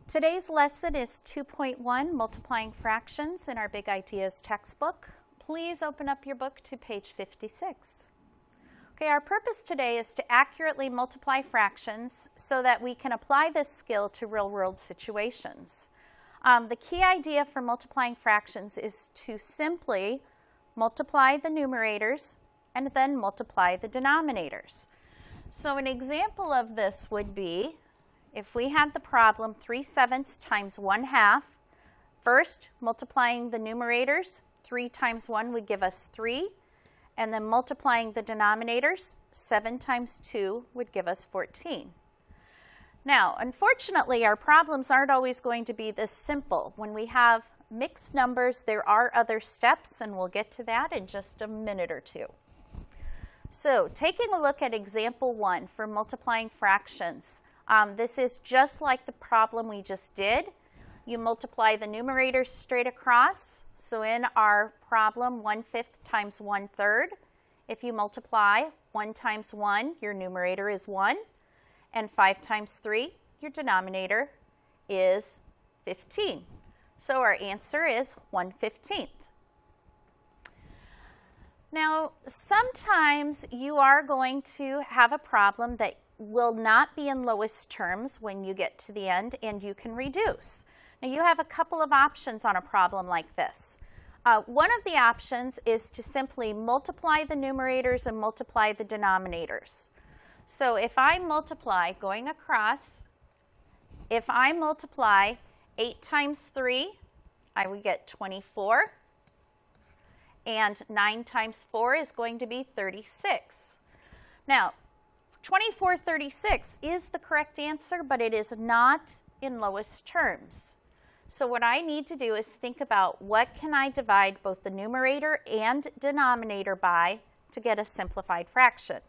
Today's lesson is 2.1, Multiplying Fractions, in our Big Ideas textbook. Please open up your book to page 56. Okay, our purpose today is to accurately multiply fractions so that we can apply this skill to real-world situations. The key idea for multiplying fractions is to simply multiply the numerators and then multiply the denominators. So an example of this would be if we had the problem 3/7 times 1/2, first multiplying the numerators, 3 times 1 would give us 3, and then multiplying the denominators, 7 times 2 would give us 14. Now, unfortunately, our problems aren't always going to be this simple. When we have mixed numbers, there are other steps, and we'll get to that in just a minute or two. So, taking a look at example 1 for multiplying fractions. This is just like the problem we just did. You multiply the numerators straight across. So in our problem, 1/5 times 1/3. If you multiply 1 times 1, your numerator is 1. And 5 times 3, your denominator is 15. So our answer is 1/15. Now, sometimes you are going to have a problem that will not be in lowest terms when you get to the end, and you can reduce. Now, you have a couple of options on a problem like this. One of the options is to simply multiply the numerators and multiply the denominators. So if I multiply, going across, if I multiply 8 times 3, I would get 24. And 9 times 4 is going to be 36. Now, 24/36 is the correct answer, but it is not in lowest terms. So what I need to do is think about what can I divide both the numerator and denominator by to get a simplified fraction.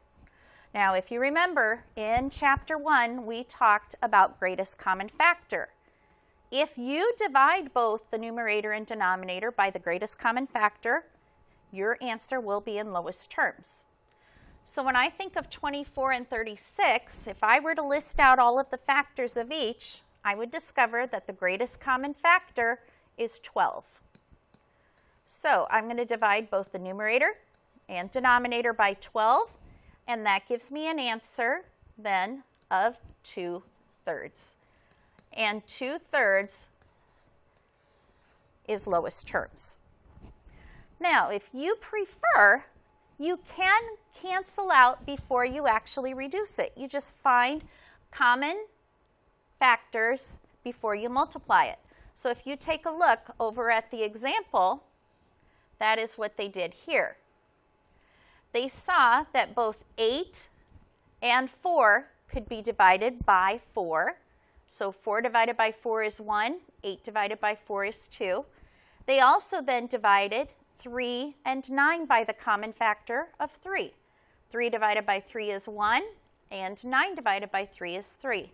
Now, if you remember, in chapter 1, we talked about greatest common factor. If you divide both the numerator and denominator by the greatest common factor, your answer will be in lowest terms. So when I think of 24 and 36, if I were to list out all of the factors of each, I would discover that the greatest common factor is 12. So I'm going to divide both the numerator and denominator by 12, and that gives me an answer then of 2/3. And 2/3 is lowest terms. Now, if you prefer, you can cancel out before you actually reduce it. You just find common factors before you multiply it. So if you take a look over at the example, that is what they did here. They saw that both 8 and 4 could be divided by 4. So 4 divided by 4 is 1, 8 divided by 4 is 2. They also then divided 3 and 9 by the common factor of 3. 3 divided by 3 is 1, and 9 divided by 3 is 3.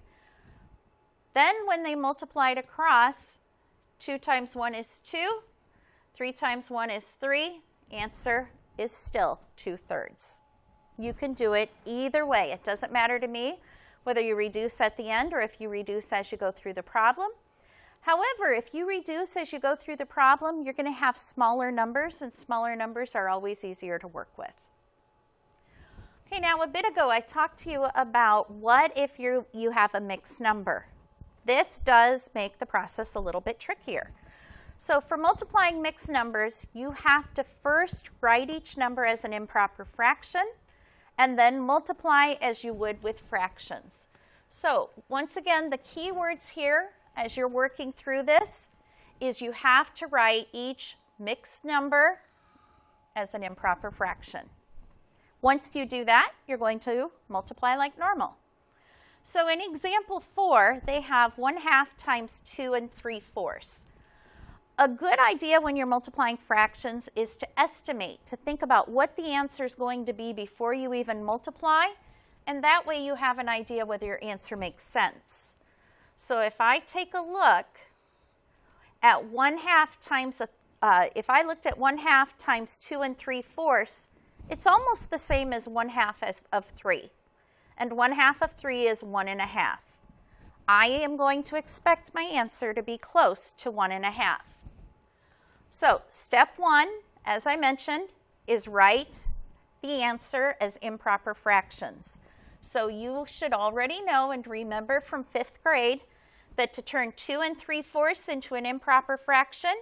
Then when they multiplied across, 2 times 1 is 2, 3 times 1 is 3, answer is still 2/3. You can do it either way. It doesn't matter to me whether you reduce at the end or if you reduce as you go through the problem. However, if you reduce as you go through the problem, you're going to have smaller numbers, and smaller numbers are always easier to work with. Okay, now a bit ago I talked to you about what if you have a mixed number. This does make the process a little bit trickier. So for multiplying mixed numbers, you have to first write each number as an improper fraction, and then multiply as you would with fractions. So once again, the key words here as you're working through this is you have to write each mixed number as an improper fraction. Once you do that, you're going to multiply like normal. So in example 4, they have 1/2 times 2 and 3/4. A good idea when you're multiplying fractions is to estimate, to think about what the answer is going to be before you even multiply, and that way you have an idea whether your answer makes sense. So if I take a look at 1/2 times, if I looked at 1/2 times 2 and 3/4, it's almost the same as 1/2 of 3. And 1/2 of 3 is 1 1/2. I am going to expect my answer to be close to 1.5. So step 1, as I mentioned, is write the answer as improper fractions. So you should already know and remember from 5th grade that to turn 2 3/4 into an improper fraction,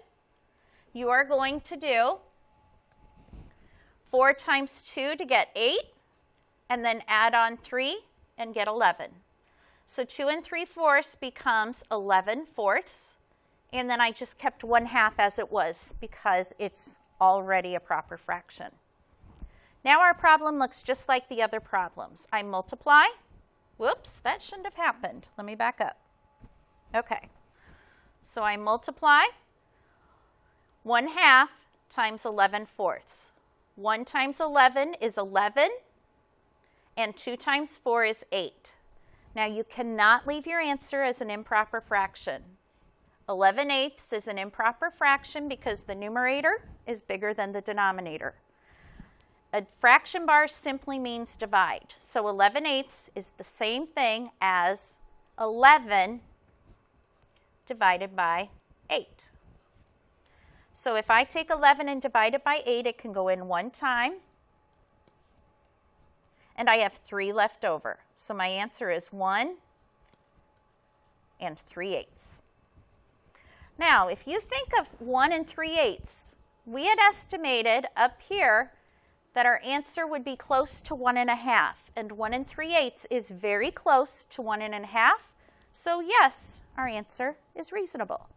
you are going to do 4 times 2 to get 8, and then add on 3 and get 11. So 2 3/4 becomes 11/4, and then I just kept 1/2 as it was because it's already a proper fraction. Now our problem looks just like the other problems. I multiply. Whoops, that shouldn't have happened. Let me back up. Okay, so I multiply 1/2 times 11/4. 1 times 11 is 11, and 2 times 4 is 8. Now you cannot leave your answer as an improper fraction. 11/8 is an improper fraction because the numerator is bigger than the denominator. A fraction bar simply means divide. So 11/8 is the same thing as 11 divided by 8. So if I take 11 and divide it by 8, it can go in 1 time. And I have 3 left over. So my answer is 1 3/8. Now, if you think of 1 3/8, we had estimated up here that our answer would be close to 1.5. And 1 3/8 is very close to 1.5. So yes, our answer is reasonable.